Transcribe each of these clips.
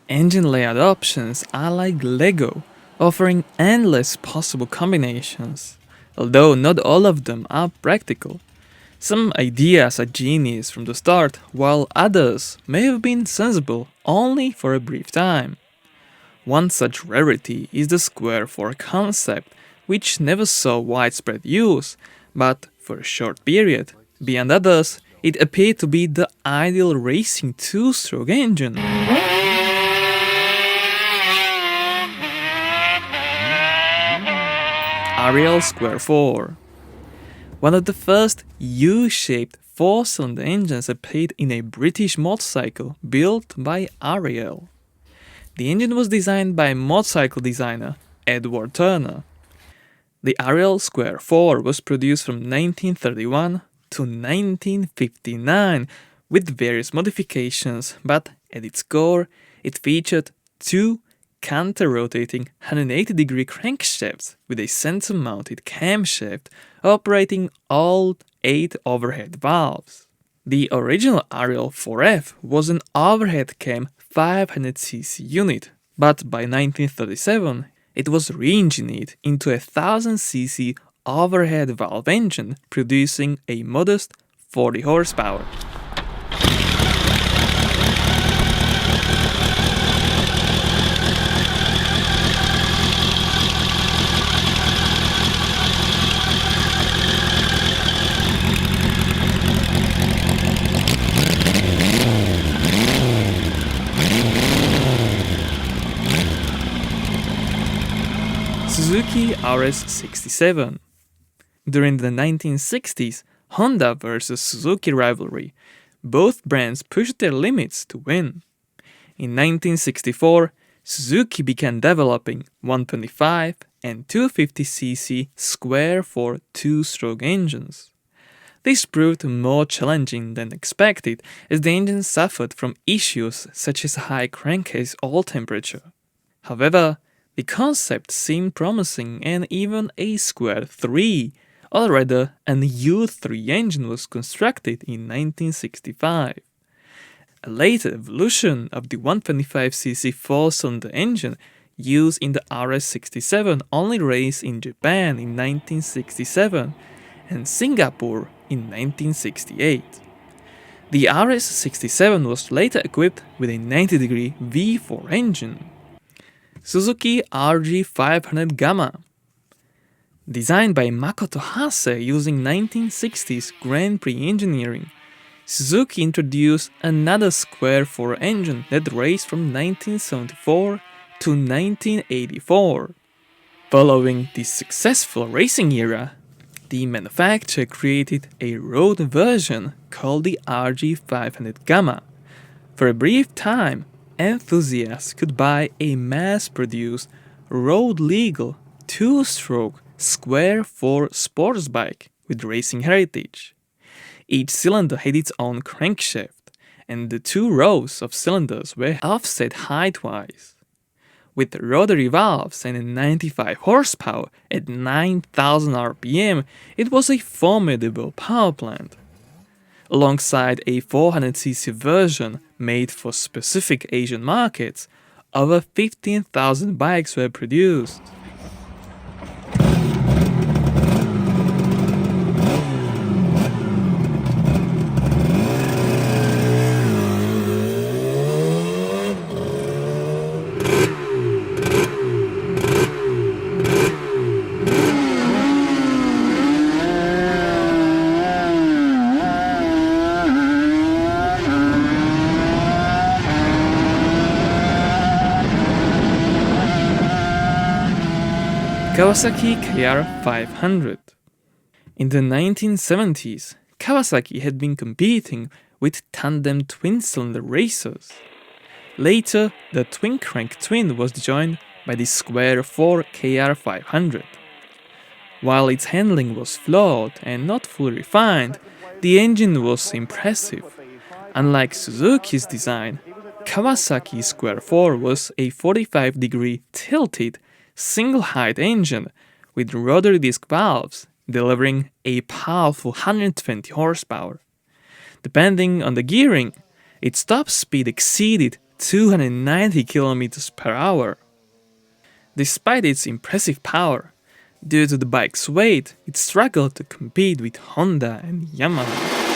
Engine layout options are like Lego, offering endless possible combinations, although not all of them are practical. Some ideas are genius from the start, while others may have been sensible only for a brief time. One such rarity is the Square-4 concept, which never saw widespread use, but for a short period. Beyond others, it appeared to be the ideal racing two-stroke engine. Ariel Square-4. One of the first U-shaped four-cylinder engines appeared in a British motorcycle built by Ariel. The engine was designed by motorcycle designer Edward Turner. The Ariel Square-4 was produced from 1931 to 1959 with various modifications, but at its core, it featured two counter-rotating 180-degree crankshafts with a center-mounted camshaft operating all 8 overhead valves. The original Ariel 4F was an overhead cam 500cc unit, but by 1937 it was re-engineered into a 1000cc overhead valve engine, producing a modest 40 horsepower. Suzuki RS67. During the 1960s Honda vs Suzuki rivalry, both brands pushed their limits to win. In 1964, Suzuki began developing 125 and 250cc Square-4 two-stroke engines. This proved more challenging than expected, as the engine suffered from issues such as high crankcase oil temperature. However, the concept seemed promising, and even a Square-3, or rather an U3 engine, was constructed in 1965. A later evolution of the 125cc four-cylinder engine used in the RS67 only raced in Japan in 1967 and Singapore in 1968. The RS67 was later equipped with a 90-degree V4 engine. Suzuki RG500 Gamma. Designed by Makoto Hase using 1960s Grand Prix engineering, Suzuki introduced another Square-4 engine that raced from 1974 to 1984. Following the successful racing era, the manufacturer created a road version called the RG500 Gamma. For a brief time, enthusiasts could buy a mass-produced, road-legal, two-stroke Square-4 sports bike with racing heritage. Each cylinder had its own crankshaft, and the two rows of cylinders were offset height-wise. With rotary valves and a 95 horsepower at 9,000 RPM, it was a formidable power plant. Alongside a 400cc version made for specific Asian markets, over 15,000 bikes were produced. Kawasaki KR500. In the 1970s, Kawasaki had been competing with tandem twin-cylinder racers. Later, the twin-crank twin was joined by the Square-4 KR500. While its handling was flawed and not fully refined, the engine was impressive. Unlike Suzuki's design, Kawasaki Square-4 was a 45-degree tilted single-height engine with rotary disc valves, delivering a powerful 120 horsepower. Depending on the gearing, its top speed exceeded 290 km per hour. Despite its impressive power, due to the bike's weight, it struggled to compete with Honda and Yamaha.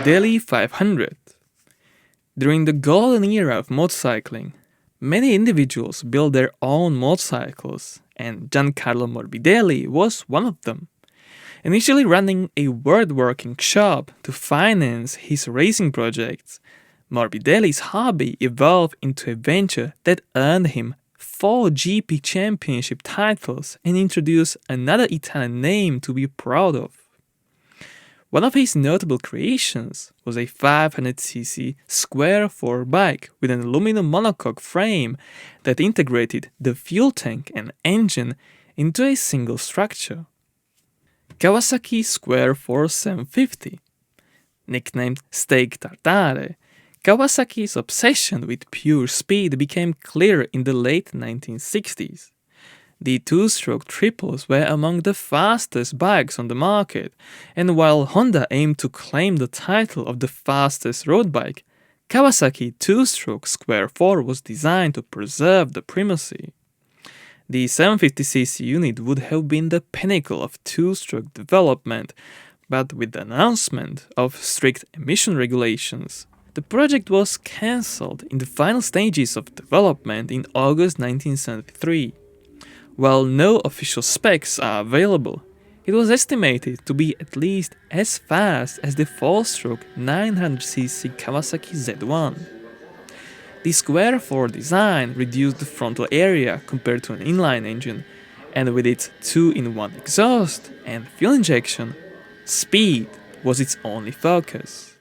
Morbidelli 500. During the golden era of motorcycling, many individuals built their own motorcycles, and Giancarlo Morbidelli was one of them. Initially running a woodworking shop to finance his racing projects, Morbidelli's hobby evolved into a venture that earned him 4 GP championship titles and introduced another Italian name to be proud of. One of his notable creations was a 500cc Square-4 bike with an aluminum monocoque frame that integrated the fuel tank and engine into a single structure. Kawasaki Square-4 750. Nicknamed Steak Tartare, Kawasaki's obsession with pure speed became clear in the late 1960s. The two-stroke triples were among the fastest bikes on the market, and while Honda aimed to claim the title of the fastest road bike, Kawasaki two-stroke Square-4 was designed to preserve the primacy. The 750cc unit would have been the pinnacle of two-stroke development, but with the announcement of strict emission regulations, the project was cancelled in the final stages of development in August 1973. While no official specs are available, it was estimated to be at least as fast as the 4-stroke 900cc Kawasaki Z1. The Square-4 design reduced the frontal area compared to an inline engine, and with its 2-in-1 exhaust and fuel injection, speed was its only focus.